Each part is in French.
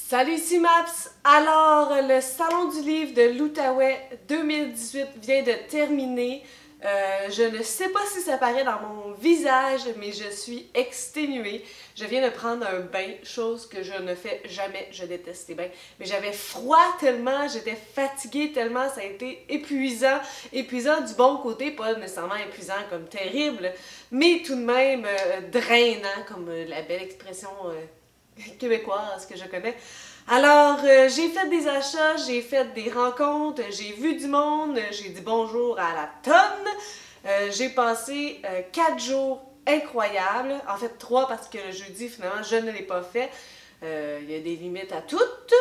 Salut ici Maps! Alors, le Salon du livre de l'Outaouais 2018 vient de terminer. Je ne sais pas si ça paraît dans mon visage, mais je suis exténuée. Je viens de prendre un bain, chose que je ne fais jamais, je déteste les bains. Mais j'avais froid tellement, j'étais fatiguée tellement, ça a été épuisant. Épuisant du bon côté, pas nécessairement épuisant comme terrible, mais tout de même drainant, comme la belle expression québécoise que je connais. Alors, j'ai fait des achats, j'ai fait des rencontres, j'ai vu du monde, j'ai dit bonjour à la tonne. J'ai passé 4 jours incroyables, en fait 3 parce que le jeudi, finalement, je ne l'ai pas fait. Il y a des limites à toutes.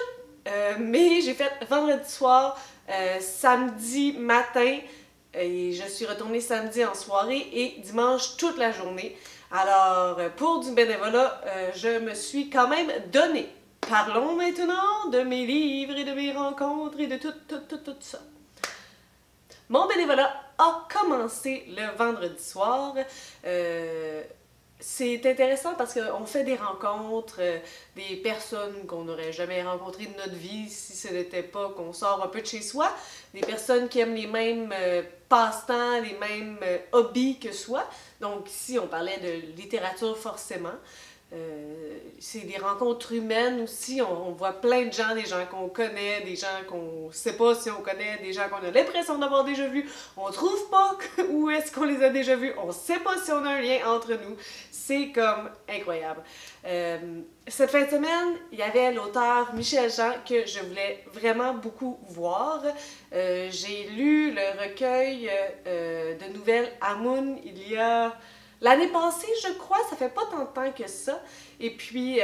Mais j'ai fait vendredi soir, samedi matin, et je suis retournée samedi en soirée et dimanche toute la journée. Alors, pour du bénévolat, je me suis quand même donnée. Parlons maintenant de mes livres et de mes rencontres et de tout ça. Mon bénévolat a commencé le vendredi soir. C'est intéressant parce qu'on fait des rencontres, des personnes qu'on n'aurait jamais rencontrées de notre vie si ce n'était pas qu'on sort un peu de chez soi, des personnes qui aiment les mêmes passe-temps, les mêmes hobbies que soi. Donc ici, on parlait de littérature forcément. C'est des rencontres humaines aussi, on voit plein de gens, des gens qu'on connaît, des gens qu'on sait pas si on connaît, des gens qu'on a l'impression d'avoir déjà vus, on trouve pas où est-ce qu'on les a déjà vus, on sait pas si on a un lien entre nous, c'est comme incroyable. Cette fin de semaine, il y avait l'auteur Michel Jean que je voulais vraiment beaucoup voir. J'ai lu le recueil de nouvelles Amoun il y a... l'année passée, je crois, ça fait pas tant de temps que ça. Et puis,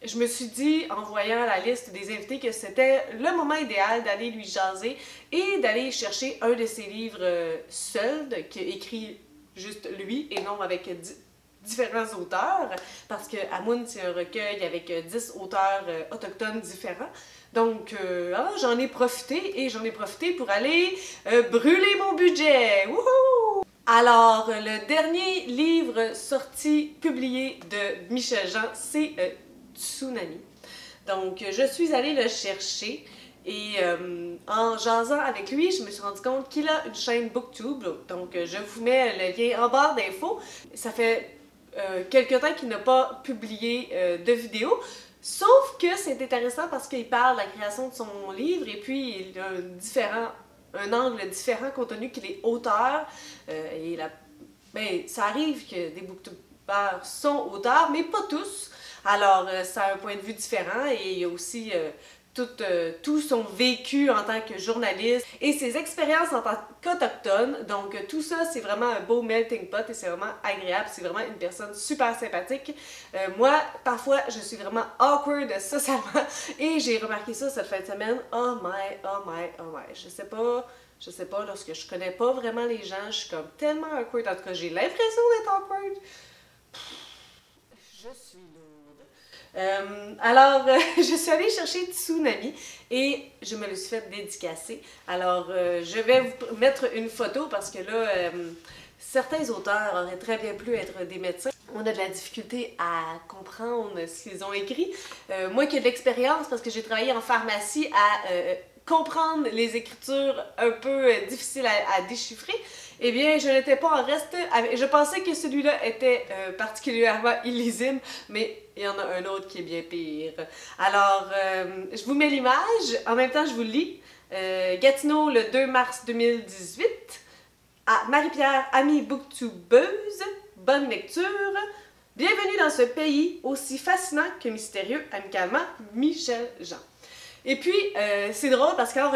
je me suis dit, en voyant la liste des invités, que c'était le moment idéal d'aller lui jaser et d'aller chercher un de ses livres seul, qui écrit juste lui et non avec différents auteurs. Parce que Amoun, c'est un recueil avec 10 auteurs autochtones différents. Donc, j'en ai profité et j'en ai profité pour aller brûler mon budget. Wouhou! Alors, le dernier livre sorti, publié de Michel Jean, c'est Tsunami. Donc, je suis allée le chercher et en jasant avec lui, je me suis rendu compte qu'il a une chaîne Booktube. Donc, je vous mets le lien en barre d'infos. Ça fait quelque temps qu'il n'a pas publié de vidéo. Sauf que c'est intéressant parce qu'il parle de la création de son livre et puis il a un angle différent compte tenu qu'il est auteur. Ça arrive que des booktubers sont auteurs, mais pas tous. Alors, ça a un point de vue différent et il y a aussi tout son vécu en tant que journaliste et ses expériences en tant qu'autochtone. Donc, tout ça, c'est vraiment un beau melting pot et c'est vraiment agréable. C'est vraiment une personne super sympathique. Moi, parfois, je suis vraiment awkward socialement et j'ai remarqué ça cette fin de semaine. Oh my. Je sais pas, lorsque je connais pas vraiment les gens, je suis comme tellement awkward. En tout cas, j'ai l'impression d'être awkward. Je suis lourde. Alors, je suis allée chercher Tsunami et je me le suis fait dédicacer. Alors, je vais vous mettre une photo parce que là, certains auteurs auraient très bien pu être des médecins. On a de la difficulté à comprendre ce qu'ils ont écrit. Moi qui ai de l'expérience parce que j'ai travaillé en pharmacie à comprendre les écritures un peu difficiles à déchiffrer, eh bien, je n'étais pas en reste. Je pensais que celui-là était particulièrement illisible, mais il y en a un autre qui est bien pire. Alors, je vous mets l'image, en même temps je vous le lis. Gatineau, le 2 mars 2018. À Marie-Pierre, amie booktubeuse, bonne lecture. Bienvenue dans ce pays aussi fascinant que mystérieux, amicalement, Michel Jean. Et puis, c'est drôle parce qu'en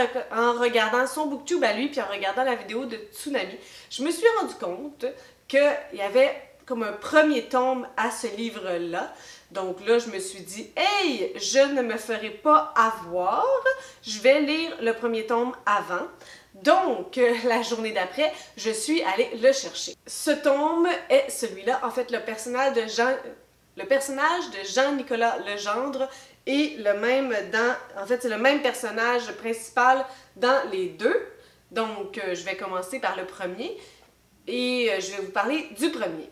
regardant son booktube à lui, puis en regardant la vidéo de Tsunami, je me suis rendu compte qu'il y avait comme un premier tome à ce livre-là. Donc là, je me suis dit, hey, je ne me ferai pas avoir, je vais lire le premier tome avant. Donc, la journée d'après, je suis allée le chercher. Ce tome est celui-là, en fait, le personnage de Jean-Nicolas Legendre est le même en fait, c'est le même personnage principal dans les deux. Donc, je vais commencer par le premier et je vais vous parler du premier.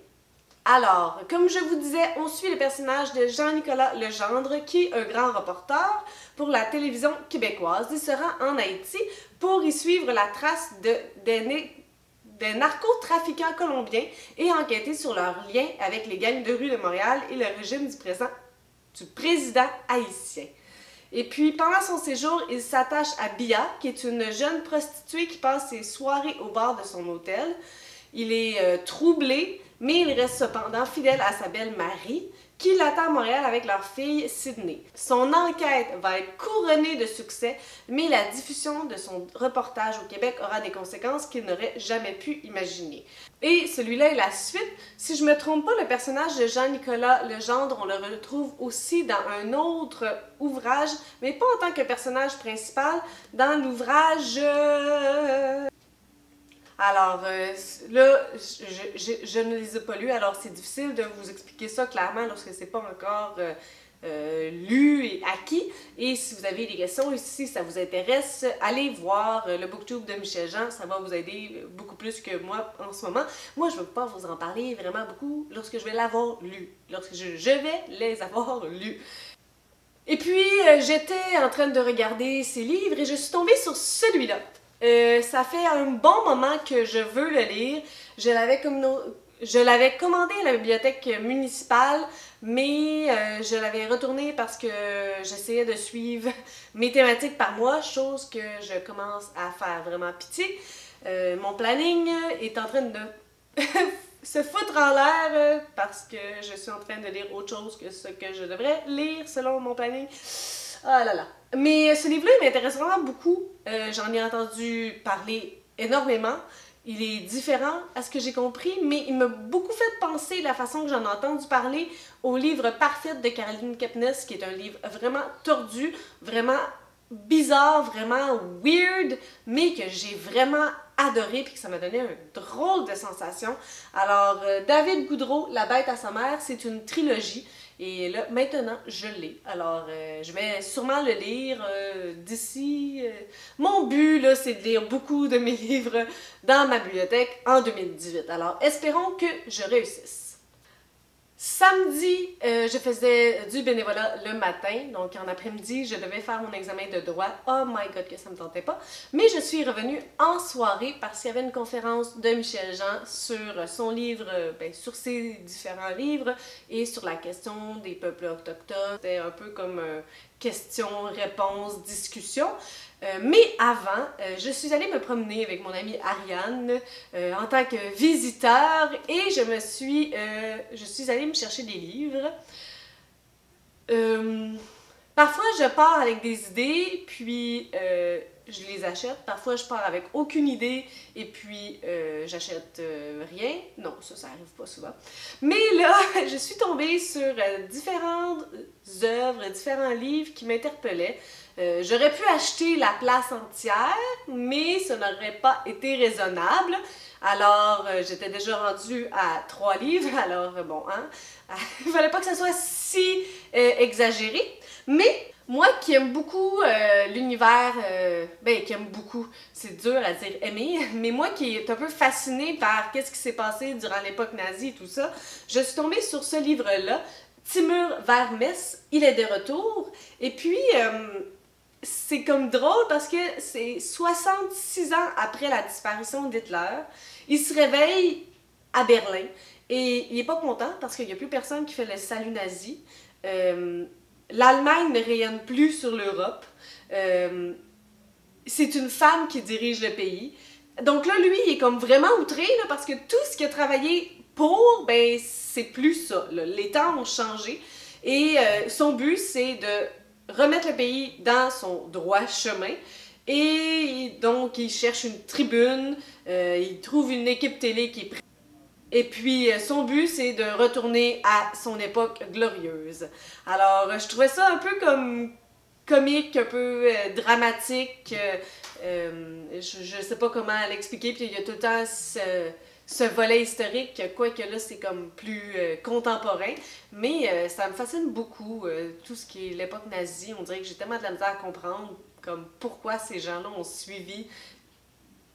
Alors, comme je vous disais, on suit le personnage de Jean-Nicolas Legendre, qui est un grand reporter pour la télévision québécoise. Il se rend en Haïti pour y suivre la trace des narcotrafiquants colombiens et enquêter sur leurs liens avec les gangs de rue de Montréal et le régime du président haïtien. Et puis, pendant son séjour, il s'attache à Bia, qui est une jeune prostituée qui passe ses soirées au bar de son hôtel. Il est troublé, mais il reste cependant fidèle à sa belle Marie, qui l'attend à Montréal avec leur fille Sydney. Son enquête va être couronnée de succès, mais la diffusion de son reportage au Québec aura des conséquences qu'il n'aurait jamais pu imaginer. Et celui-là est la suite. Si je me trompe pas, le personnage de Jean-Nicolas Legendre, on le retrouve aussi dans un autre ouvrage, mais pas en tant que personnage principal, dans l'ouvrage... Alors, là, je ne les ai pas lus, alors c'est difficile de vous expliquer ça clairement lorsque c'est pas encore lu et acquis. Et si vous avez des questions et si ça vous intéresse, allez voir le booktube de Michel Jean, ça va vous aider beaucoup plus que moi en ce moment. Moi, je ne veux pas vous en parler vraiment beaucoup lorsque je vais l'avoir lu, lorsque je vais les avoir lus. Et puis, j'étais en train de regarder ces livres et je suis tombée sur celui-là. Ça fait un bon moment que je veux le lire. Je l'avais commandé à la bibliothèque municipale, mais je l'avais retourné parce que j'essayais de suivre mes thématiques par mois, chose que je commence à faire vraiment pitié. Mon planning est en train de se foutre en l'air parce que je suis en train de lire autre chose que ce que je devrais lire selon mon planning. Ah là là. Mais ce livre-là, il m'intéresse vraiment beaucoup. J'en ai entendu parler énormément. Il est différent à ce que j'ai compris, mais il m'a beaucoup fait penser la façon que j'en ai entendu parler au livre Parfaite de Caroline Kepnes, qui est un livre vraiment tordu, vraiment bizarre, vraiment weird, mais que j'ai vraiment adoré puis que ça m'a donné un drôle de sensation. Alors, David Goudreau, La bête à sa mère, c'est une trilogie. Et là, maintenant, je l'ai. Alors, je vais sûrement le lire d'ici... Mon but, là, c'est de lire beaucoup de mes livres dans ma bibliothèque en 2018. Alors, espérons que je réussisse. Samedi, je faisais du bénévolat le matin, donc en après-midi, je devais faire mon examen de droit. Oh my god, que ça me tentait pas. Mais je suis revenue en soirée parce qu'il y avait une conférence de Michel Jean sur son livre, sur ses différents livres et sur la question des peuples autochtones. C'était un peu comme question-réponse, discussion. Mais avant, je suis allée me promener avec mon amie Ariane en tant que visiteur et je suis allée me chercher des livres. Parfois, je pars avec des idées, puis je les achète. Parfois, je pars avec aucune idée et puis j'achète rien. Non, ça arrive pas souvent. Mais là, je suis tombée sur différentes œuvres, différents livres qui m'interpellaient. J'aurais pu acheter la place entière, mais ça n'aurait pas été raisonnable. Alors, j'étais déjà rendue à 3 livres, alors bon, hein, il fallait pas que ça soit si exagéré. Mais moi qui aime beaucoup l'univers, qui aime beaucoup, c'est dur à dire aimer, mais moi qui est un peu fascinée par qu'est-ce qui s'est passé durant l'époque nazie et tout ça, je suis tombée sur ce livre-là, Timur Vermes, il est de retour, et puis... c'est comme drôle parce que c'est 66 ans après la disparition d'Hitler. Il se réveille à Berlin et il n'est pas content parce qu'il n'y a plus personne qui fait le salut nazi. L'Allemagne ne rayonne plus sur l'Europe. C'est une femme qui dirige le pays. Donc là, lui, il est comme vraiment outré là, parce que tout ce qu'il a travaillé pour, ben, c'est plus ça. Là. Les temps ont changé et son but, c'est de remettre le pays dans son droit chemin. Et donc, il cherche une tribune, il trouve une équipe télé qui est prête. Et puis, son but, c'est de retourner à son époque glorieuse. Alors, je trouvais ça un peu comme comique, un peu dramatique. Je sais pas comment l'expliquer. Puis, il y a tout le temps ce volet historique, quoique là, c'est comme plus contemporain. Mais ça me fascine beaucoup, tout ce qui est l'époque nazie. On dirait que j'ai tellement de la misère à comprendre comme pourquoi ces gens-là ont suivi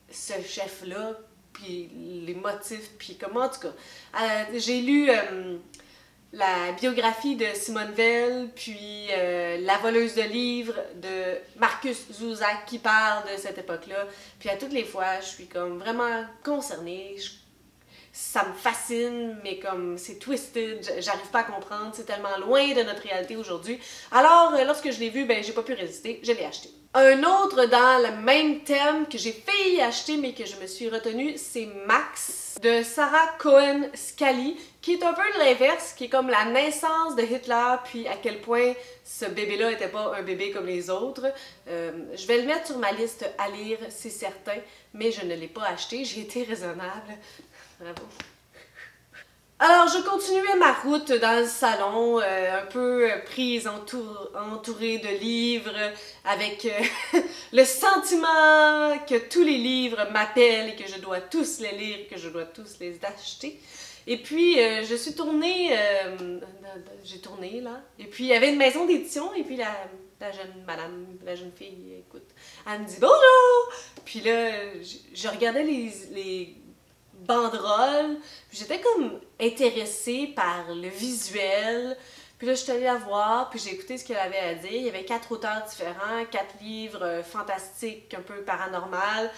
ce chef-là puis les motifs, puis comment, en tout cas. J'ai lu la biographie de Simone Veil, puis La voleuse de livres de Marcus Zusak qui parle de cette époque-là. Puis à toutes les fois, je suis comme vraiment concernée. Ça me fascine, mais comme c'est twisted, j'arrive pas à comprendre, c'est tellement loin de notre réalité aujourd'hui. Alors, lorsque je l'ai vu, ben j'ai pas pu résister, je l'ai acheté. Un autre dans le même thème que j'ai failli acheter, mais que je me suis retenue, c'est Max de Sarah Cohen Scully, qui est un peu l'inverse, qui est comme la naissance de Hitler, puis à quel point ce bébé-là n'était pas un bébé comme les autres. Je vais le mettre sur ma liste à lire, c'est certain, mais je ne l'ai pas acheté, j'ai été raisonnable. Bravo. Alors, je continuais ma route dans le salon, un peu prise, entourée de livres, avec le sentiment que tous les livres m'appellent et que je dois tous les lire, que je dois tous les acheter. Et puis, je suis tournée, j'ai tourné là, et puis il y avait une maison d'édition, et puis la jeune madame, la jeune fille, écoute, elle me dit « Bonjour! » Puis là, je regardais les banderole. J'étais comme intéressée par le visuel. Puis là, je suis allée la voir, puis j'ai écouté ce qu'elle avait à dire. Il y avait 4 auteurs différents, 4 livres fantastiques, un peu paranormal.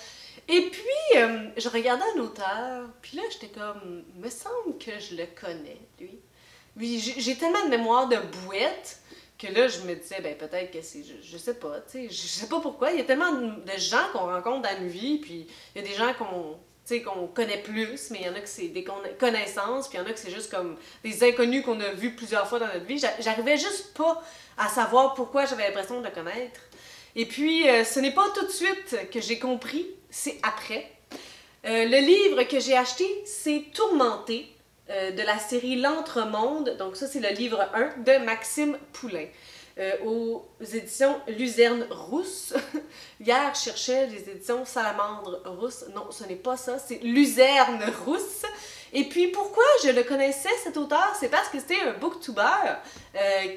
Et puis, je regardais un auteur, puis là, j'étais comme, me semble que je le connais, lui. Puis j'ai tellement de mémoire de bouette que là, je me disais, ben peut-être que c'est, je sais pas, tu sais, je sais pas pourquoi. Il y a tellement de gens qu'on rencontre dans nos vies, puis il y a des gens qu'on connaît plus, mais il y en a que c'est des connaissances, puis il y en a que c'est juste comme des inconnus qu'on a vus plusieurs fois dans notre vie. J'arrivais juste pas à savoir pourquoi j'avais l'impression de le connaître. Et puis, ce n'est pas tout de suite que j'ai compris, c'est après. Le livre que j'ai acheté, c'est Tourmenté, de la série L'Entremonde. Donc ça, c'est le livre 1 de Maxime Poulain. Aux éditions Luzerne Rousse. Hier, je cherchais les éditions Salamandre Rousse. Non, ce n'est pas ça, c'est Luzerne Rousse. Et puis, pourquoi je le connaissais, cet auteur? C'est parce que c'était un booktuber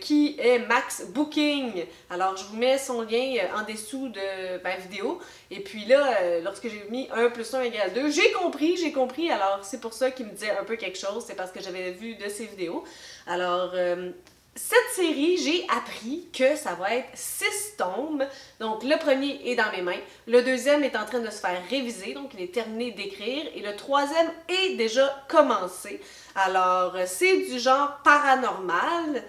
qui est Max Booking. Alors, je vous mets son lien en dessous de ma vidéo. Et puis là, lorsque j'ai mis 1 + 1 = 2, j'ai compris. Alors, c'est pour ça qu'il me disait un peu quelque chose. C'est parce que j'avais vu de ses vidéos. Alors, cette série, j'ai appris que ça va être 6 tomes. Donc, le premier est dans mes mains. Le deuxième est en train de se faire réviser. Donc, il est terminé d'écrire. Et le troisième est déjà commencé. Alors, c'est du genre paranormal.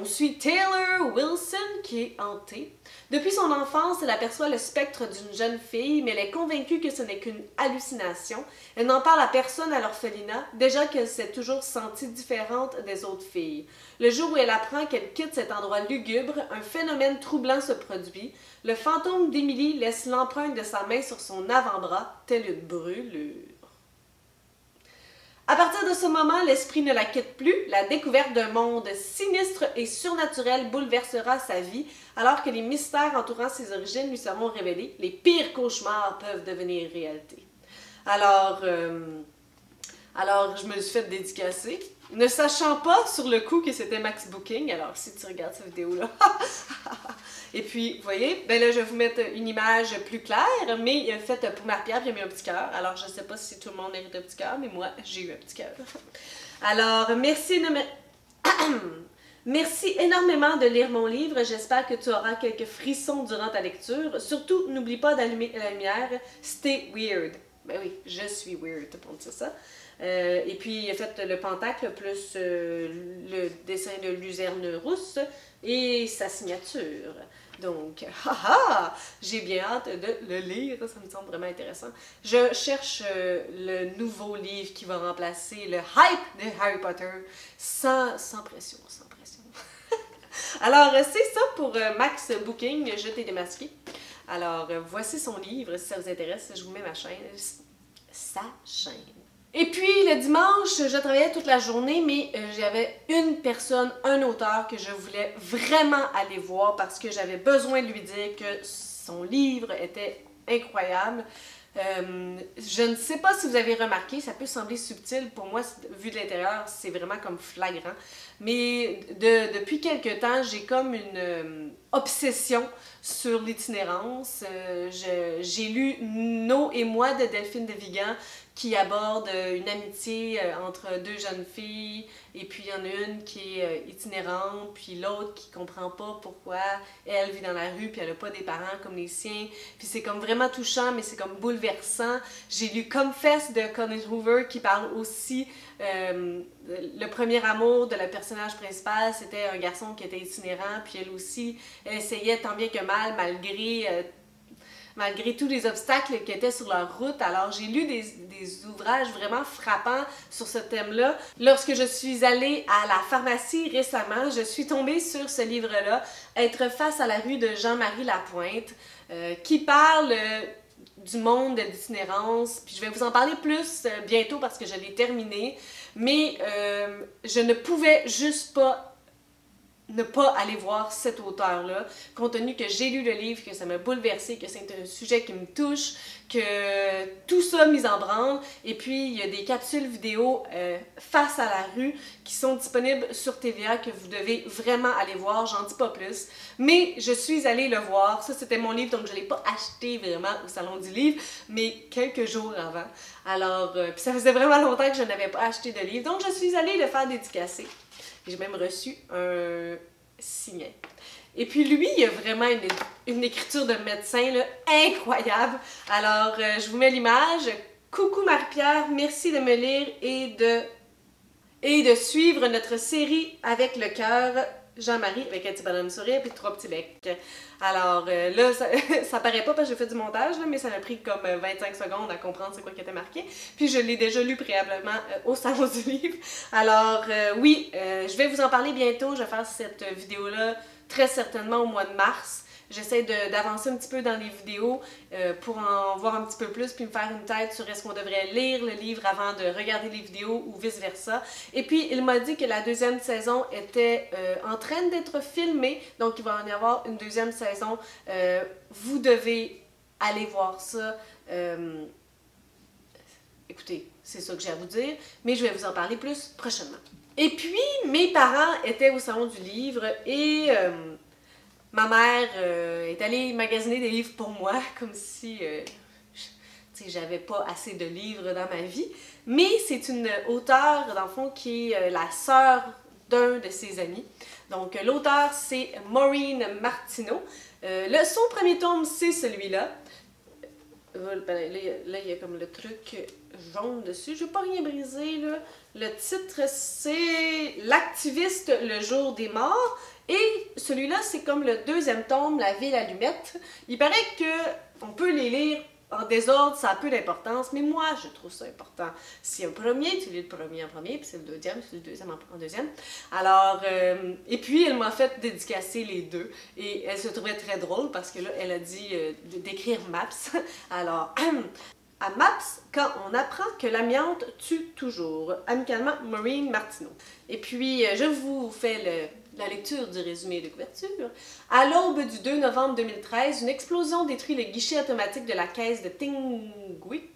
On suit Taylor Wilson, qui est hantée. Depuis son enfance, elle aperçoit le spectre d'une jeune fille, mais elle est convaincue que ce n'est qu'une hallucination. Elle n'en parle à personne à l'orphelinat, déjà qu'elle s'est toujours sentie différente des autres filles. Le jour où elle apprend qu'elle quitte cet endroit lugubre, un phénomène troublant se produit. Le fantôme d'Emily laisse l'empreinte de sa main sur son avant-bras, telle une brûlure. À partir de ce moment, l'esprit ne la quitte plus. La découverte d'un monde sinistre et surnaturel bouleversera sa vie, alors que les mystères entourant ses origines lui seront révélés. Les pires cauchemars peuvent devenir réalité. Alors, je me suis fait dédicacer, ne sachant pas sur le coup que c'était Max Booking. Alors, si tu regardes cette vidéo-là... Et puis, vous voyez, ben là, je vais vous mettre une image plus claire, mais faite pour Marie-Pierre, puis il y a mis un petit cœur. Alors, je ne sais pas si tout le monde mérite un petit cœur, mais moi, j'ai eu un petit cœur. Alors, merci énormément de lire mon livre. J'espère que tu auras quelques frissons durant ta lecture. Surtout, n'oublie pas d'allumer la lumière. Stay weird. Ben oui, je suis weird, tout le monde sait ça. Et puis, il a fait le pentacle plus le dessin de Luzerne Rousse et sa signature. Donc, haha, j'ai bien hâte de le lire, ça me semble vraiment intéressant. Je cherche le nouveau livre qui va remplacer le hype de Harry Potter sans pression, sans pression. Alors, c'est ça pour Max Booking, je t'ai démasqué. Alors, voici son livre, si ça vous intéresse, je vous mets ma chaîne, sa chaîne. Et puis, le dimanche, je travaillais toute la journée, mais j'avais une personne, un auteur que je voulais vraiment aller voir parce que j'avais besoin de lui dire que son livre était incroyable. Je ne sais pas si vous avez remarqué, ça peut sembler subtil, pour moi, vu de l'intérieur, c'est vraiment comme flagrant. Mais depuis quelque temps, j'ai comme une obsession sur l'itinérance. J'ai lu No et moi de Delphine de Vigan, qui aborde une amitié entre deux jeunes filles, et puis il y en a une qui est itinérante, puis l'autre qui comprend pas pourquoi elle vit dans la rue, puis elle a pas des parents comme les siens, puis c'est comme vraiment touchant, mais c'est comme bouleversant. J'ai lu Confess de Colin Hoover qui parle aussi, le premier amour de la personnage principale, c'était un garçon qui était itinérant, puis elle aussi, elle essayait tant bien que mal, malgré tous les obstacles qui étaient sur leur route. Alors, j'ai lu des ouvrages vraiment frappants sur ce thème-là. Lorsque je suis allée à la pharmacie récemment, je suis tombée sur ce livre-là, Être face à la rue de Jean-Marie Lapointe, qui parle du monde de l'itinérance. Puis je vais vous en parler plus bientôt parce que je l'ai terminé. Mais je ne pouvais juste pas ne pas aller voir cet auteur-là, compte tenu que j'ai lu le livre, que ça m'a bouleversée, que c'est un sujet qui me touche, que tout ça mis en branle. Et puis, il y a des capsules vidéo face à la rue qui sont disponibles sur TVA que vous devez vraiment aller voir, j'en dis pas plus. Mais je suis allée le voir, ça c'était mon livre, donc je ne l'ai pas acheté vraiment au Salon du Livre, mais quelques jours avant. Alors, puis ça faisait vraiment longtemps que je n'avais pas acheté de livre, donc je suis allée le faire dédicacer. J'ai même reçu un signet. Et puis lui, il a vraiment une écriture de médecin là, incroyable. Alors, je vous mets l'image. Coucou Marie-Pierre, merci de me lire et de suivre notre série avec le cœur. Jean-Marie avec un petit bonhomme sourire et 3 petits becs. Alors là, ça paraît pas parce que j'ai fait du montage, là, mais ça m'a pris comme 25 secondes à comprendre c'est quoi qui était marqué. Puis je l'ai déjà lu préalablement au Salon du Livre. Alors oui, je vais vous en parler bientôt. Je vais faire cette vidéo-là très certainement au mois de mars. J'essaie d'avancer un petit peu dans les vidéos pour en voir un petit peu plus puis me faire une tête sur est-ce qu'on devrait lire le livre avant de regarder les vidéos ou vice-versa. Et puis, il m'a dit que la deuxième saison était en train d'être filmée, donc il va en y avoir une deuxième saison. Vous devez aller voir ça. Écoutez, c'est ça que j'ai à vous dire, mais je vais vous en parler plus prochainement. Et puis, mes parents étaient au Salon du Livre et... ma mère est allée magasiner des livres pour moi, comme si j'avais pas assez de livres dans ma vie. Mais c'est une auteure, dans le fond, qui est la sœur d'un de ses amis. Donc, l'auteur, c'est Maureen Martineau. Son premier tome, c'est celui-là. Là, il y a comme le truc jaune dessus. Je ne vais pas rien briser, là. Le titre, c'est L'activiste, le jour des morts. Et celui-là, c'est comme le deuxième tome, La ville allumette. Il paraît qu'on peut les lire en désordre, ça a peu d'importance, mais moi, je trouve ça important. Si un premier, tu lis le premier en premier, puis c'est le deuxième, c'est le deuxième en deuxième. Alors, et puis, elle m'a fait dédicacer les deux. Et elle se trouvait très drôle parce que là, elle a dit d'écrire Maps. Alors, à Maps, quand on apprend que l'amiante tue toujours. Amicalement, Maureen Martineau. Et puis, je vous fais la lecture du résumé de couverture. À l'aube du 2 novembre 2013, une explosion détruit le guichet automatique de la caisse de Tingwick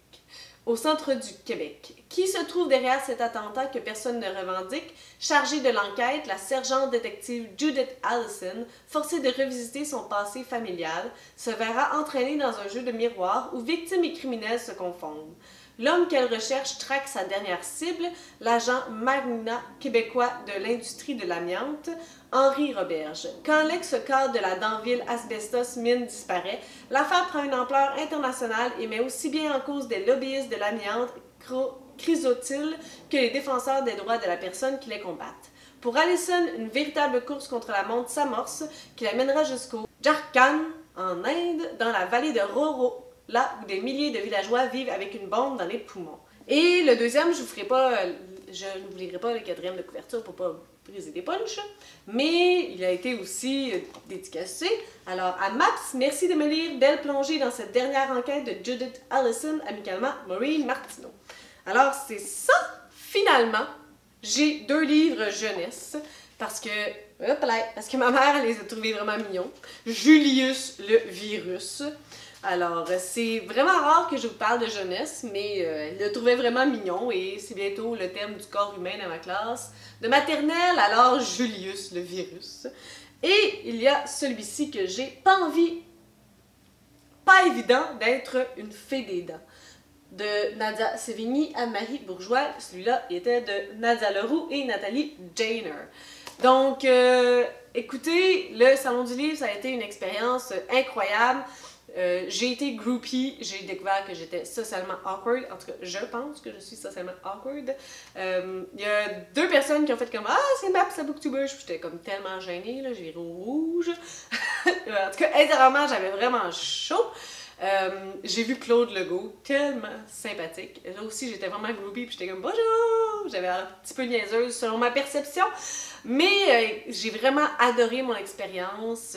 au centre du Québec. Qui se trouve derrière cet attentat que personne ne revendique? Chargée de l'enquête, la sergente détective Judith Allison, forcée de revisiter son passé familial, se verra entraînée dans un jeu de miroir où victimes et criminels se confondent. L'homme qu'elle recherche traque sa dernière cible, l'agent magnat québécois de l'industrie de l'amiante, Henri Roberge. Quand l'ex-cadre de la Danville Asbestos Mine disparaît, l'affaire prend une ampleur internationale et met aussi bien en cause des lobbyistes de l'amiante chrysotiles que les défenseurs des droits de la personne qui les combattent. Pour Allison, une véritable course contre la montre s'amorce qui la mènera jusqu'au Jharkhand, en Inde, dans la vallée de Roro, là où des milliers de villageois vivent avec une bombe dans les poumons. Et le deuxième, je ne vous lirai pas le quatrième de couverture pour pas briser des punchs, mais il a été aussi dédicacé. Alors, à Maps, merci de me lire. Belle plongée dans cette dernière enquête de Judith Allison, amicalement Maureen Martineau. Alors, c'est ça, finalement, j'ai 2 livres jeunesse, parce que ma mère les a trouvés vraiment mignons. Julius le virus. Alors, c'est vraiment rare que je vous parle de jeunesse, mais elle le trouvait vraiment mignon et c'est bientôt le thème du corps humain dans ma classe de maternelle, alors Julius le virus. Et il y a celui-ci que j'ai pas envie, pas évident d'être une fée des dents. de Nadia Sévigny, Anne-Marie Bourgeois. Celui-là était de Nadia Leroux et Nathalie Janer. Donc, écoutez, le Salon du Livre, ça a été une expérience incroyable. J'ai été groupie, j'ai découvert que j'étais socialement awkward. En tout cas, je pense que je suis socialement awkward. Il y a 2 personnes qui ont fait comme « Ah, c'est Maps à Booktubers ». J'étais comme tellement gênée, là, j'ai viré au rouge. En tout cas, intérieurement, j'avais vraiment chaud. J'ai vu Claude Legault, tellement sympathique. Là aussi, j'étais vraiment groupie, puis j'étais comme « Bonjour ». J'avais un petit peu niaiseuse selon ma perception. Mais j'ai vraiment adoré mon expérience.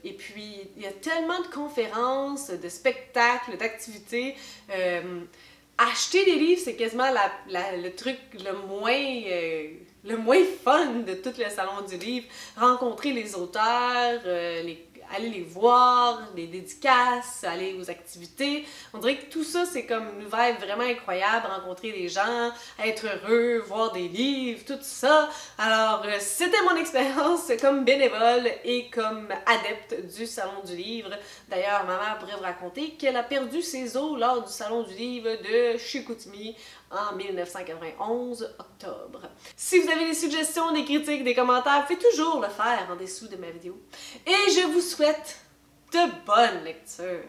Et puis, il y a tellement de conférences, de spectacles, d'activités. Acheter des livres, c'est quasiment le truc le moins fun de tout le salon du livre. Rencontrer les auteurs, aller les voir, les dédicaces, aller aux activités. On dirait que tout ça, c'est comme une vibe vraiment incroyable, rencontrer des gens, être heureux, voir des livres, tout ça. Alors, c'était mon expérience comme bénévole et comme adepte du Salon du Livre. D'ailleurs, ma mère pourrait vous raconter qu'elle a perdu ses os lors du Salon du Livre de Chicoutimi en 1991, octobre. Si vous avez des suggestions, des critiques, des commentaires, faites toujours le faire en dessous de ma vidéo. Et je vous souhaite de bonnes lectures!